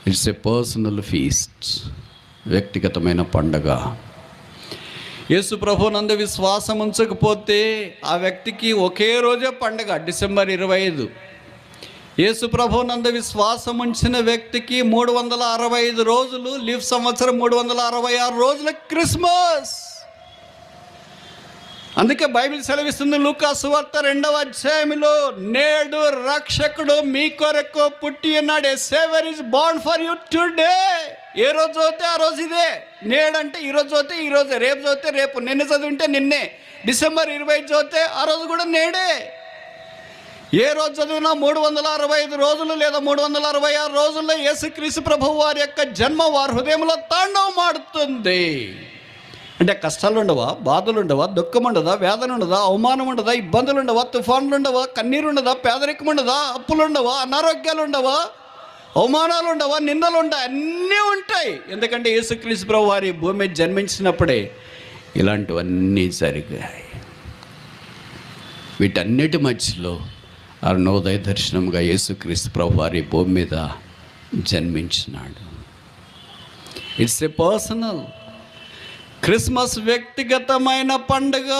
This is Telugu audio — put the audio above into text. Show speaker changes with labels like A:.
A: ఇట్స్ ఎ పర్సనల్ ఫీస్ట్, వ్యక్తిగతమైన పండగ. యేసు ప్రభునందు విశ్వాసం ఉంచకపోతే ఆ వ్యక్తికి ఒకే రోజే పండగ, డిసెంబర్ 25. యేసు ప్రభునందు విశ్వాసం ఉంచిన వ్యక్తికి 365 రోజులు లీవ్ సంవత్సరం, 366 రోజుల క్రిస్మస్. అందుకే బైబిల్ సెలవిస్తుంది లూకా సువార్త 2వ అధ్యాయంలో, నేడు రక్షకుడు మీ కొరకు పుట్టి ఉన్నాడు. A saviour is born for you today. ఏ రోజు చదివితే ఆ రోజు ఇదే. నేడంటే ఈరోజు చదివితే ఈరోజే, రేపు చదివితే రేపు, నిన్న చదివితే నిన్నే, డిసెంబర్ 25 చదివితే ఆ రోజు కూడా నేడే. ఏ రోజు చదివినా 365 రోజులు లేదా 366 రోజుల్లో యేసుక్రీస్తు ప్రభువు వారి యొక్క జన్మ వారి హృదయంలో తాండవం ఆడుతుంది. అంటే కష్టాలు ఉండవా, బాధలు ఉండవా, దుఃఖం ఉండదా, వేదన ఉండదా, అవమానం ఉండదా, ఇబ్బందులు ఉండవా, తుఫాన్లు ఉండవా, కన్నీరు ఉండదా, పేదరికం ఉండదా, అప్పులు ఉండవా, అనారోగ్యాలు ఉండవా, అవమానాలు ఉండవా, నిందలు ఉండవా? అన్నీ ఉంటాయి. ఎందుకంటే యేసుక్రీస్తు ప్రభు వారి భూమి మీద జన్మించినప్పుడే ఇలాంటివన్నీ జరిగాయి. వీటన్నిటి మధ్యలో అరుణోదయ దర్శనంగా యేసుక్రీస్తు ప్రభు వారి భూమి మీద జన్మించినాడు. ఇట్స్ ఎ పర్సనల్ క్రిస్మస్, వ్యక్తిగతమైన పండుగ.